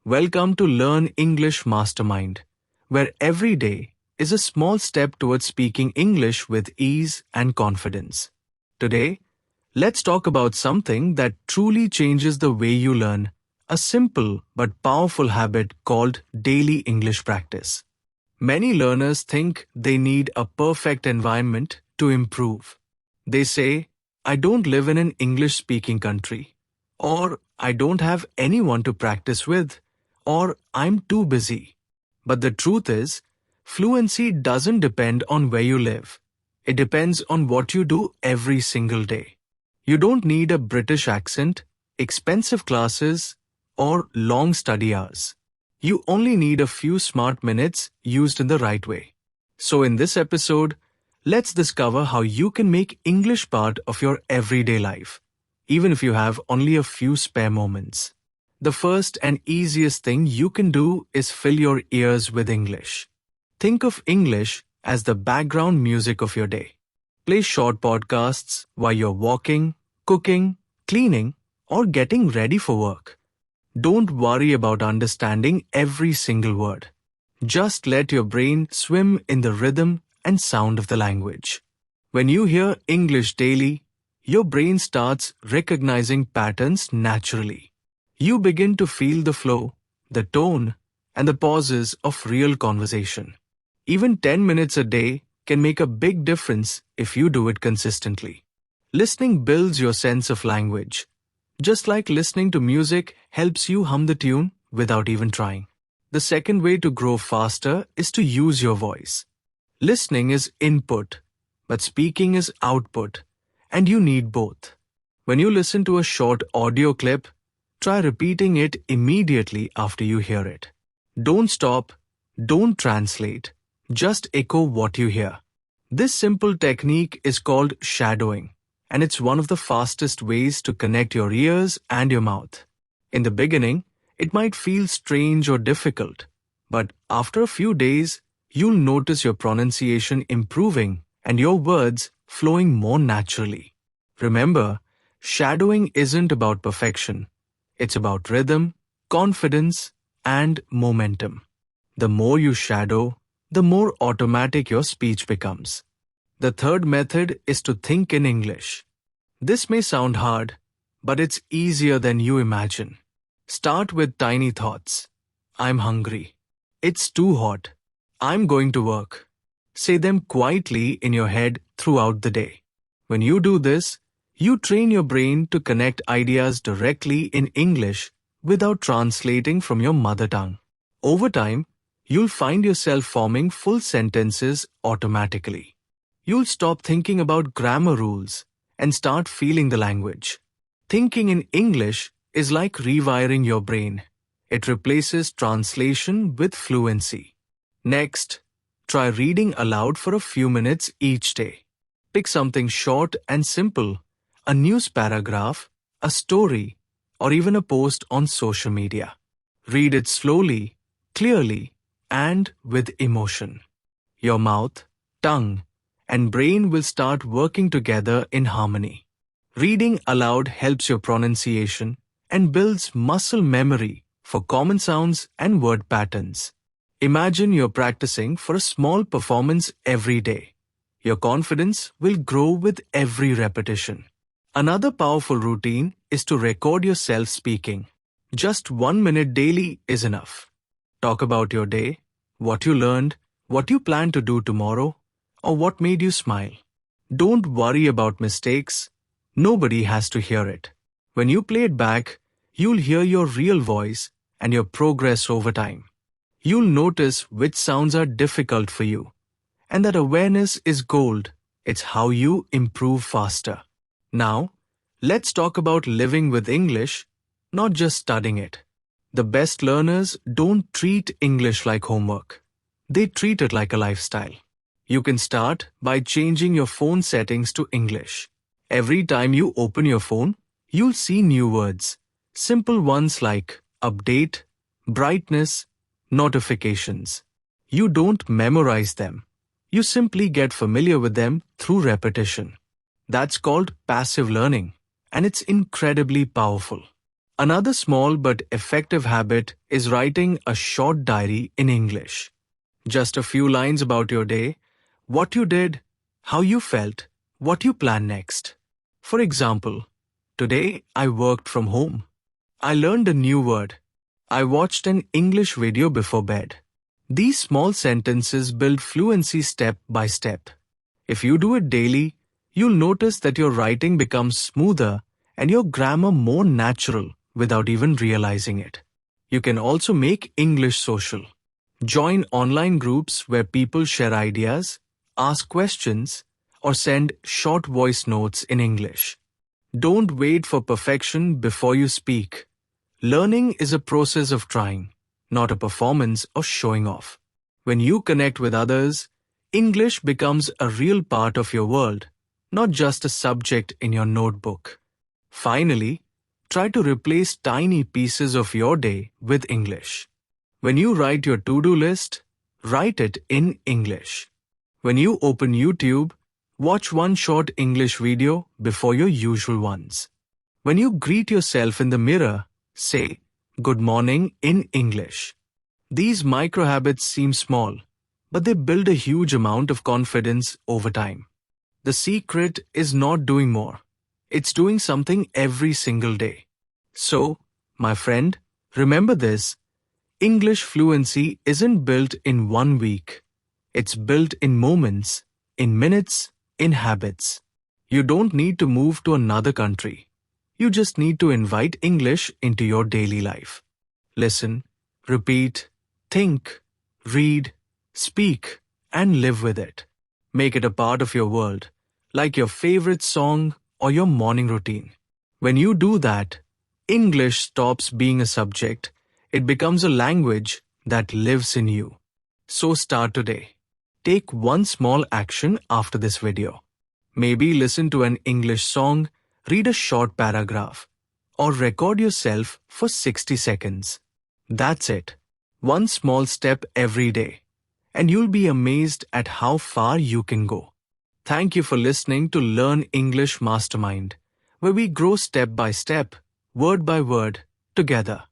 Welcome to Learn English Mastermind, where every day is a small step towards speaking English with ease and confidence. Today, let's talk about something that truly changes the way you learn, a simple but powerful habit called daily English practice. Many learners think they need a perfect environment to improve. They say, I don't live in an English-speaking country, or I don't have anyone to practice with, or I'm too busy. But the truth is, fluency doesn't depend on where you live. It depends on what you do every single day. You don't need a British accent, expensive classes, or long study hours. You only need a few smart minutes used in the right way. So in this episode, let's discover how you can make English part of your everyday life, even if you have only a few spare moments. The first and easiest thing you can do is fill your ears with English. Think of English as the background music of your day. Play short podcasts while you're walking, cooking, cleaning, or getting ready for work. Don't worry about understanding every single word. Just let your brain swim in the rhythm and sound of the language. When you hear English daily, your brain starts recognizing patterns naturally. You begin to feel the flow, the tone, and the pauses of real conversation. Even 10 minutes a day can make a big difference if you do it consistently. Listening builds your sense of language. Just like listening to music helps you hum the tune without even trying. The second way to grow faster is to use your voice. Listening is input, but speaking is output, and you need both. When you listen to a short audio clip, try repeating it immediately after you hear it. Don't stop, don't translate, just echo what you hear. This simple technique is called shadowing, and it's one of the fastest ways to connect your ears and your mouth. In the beginning, it might feel strange or difficult, but after a few days, you'll notice your pronunciation improving and your words flowing more naturally. Remember, shadowing isn't about perfection. It's about rhythm, confidence, and momentum. The more you shadow, the more automatic your speech becomes. The third method is to think in English. This may sound hard, but it's easier than you imagine. Start with tiny thoughts. I'm hungry. It's too hot. I'm going to work. Say them quietly in your head throughout the day. When you do this, you train your brain to connect ideas directly in English without translating from your mother tongue. Over time, you'll find yourself forming full sentences automatically. You'll stop thinking about grammar rules and start feeling the language. Thinking in English is like rewiring your brain. It replaces translation with fluency. Next, try reading aloud for a few minutes each day. Pick something short and simple. A news paragraph, a story, or even a post on social media. Read it slowly, clearly, and with emotion. Your mouth, tongue, and brain will start working together in harmony. Reading aloud helps your pronunciation and builds muscle memory for common sounds and word patterns. Imagine you're practicing for a small performance every day. Your confidence will grow with every repetition. Another powerful routine is to record yourself speaking. Just 1 minute daily is enough. Talk about your day, what you learned, what you plan to do tomorrow, or what made you smile. Don't worry about mistakes. Nobody has to hear it. When you play it back, you'll hear your real voice and your progress over time. You'll notice which sounds are difficult for you. And that awareness is gold. It's how you improve faster. Now, let's talk about living with English, not just studying it. The best learners don't treat English like homework. They treat it like a lifestyle. You can start by changing your phone settings to English. Every time you open your phone, you'll see new words. Simple ones like update, brightness, notifications. You don't memorize them. You simply get familiar with them through repetition. That's called passive learning, and it's incredibly powerful. Another small but effective habit is writing a short diary in English. Just a few lines about your day, what you did, how you felt, what you plan next. For example, today I worked from home. I learned a new word. I watched an English video before bed. These small sentences build fluency step by step. If you do it daily, you'll notice that your writing becomes smoother and your grammar more natural without even realizing it. You can also make English social. Join online groups where people share ideas, ask questions, or send short voice notes in English. Don't wait for perfection before you speak. Learning is a process of trying, not a performance of showing off. When you connect with others, English becomes a real part of your world, not just a subject in your notebook. Finally, try to replace tiny pieces of your day with English. When you write your to-do list, write it in English. When you open YouTube, watch one short English video before your usual ones. When you greet yourself in the mirror, say, "Good morning" in English. These micro habits seem small, but they build a huge amount of confidence over time. The secret is not doing more. It's doing something every single day. So, my friend, remember this. English fluency isn't built in 1 week. It's built in moments, in minutes, in habits. You don't need to move to another country. You just need to invite English into your daily life. Listen, repeat, think, read, speak, and live with it. Make it a part of your world, like your favorite song or your morning routine. When you do that, English stops being a subject. It becomes a language that lives in you. So start today. Take one small action after this video. Maybe listen to an English song, read a short paragraph, or record yourself for 60 seconds. That's it. One small step every day, and you'll be amazed at how far you can go. Thank you for listening to Learn English Mastermind, where we grow step by step, word by word, together.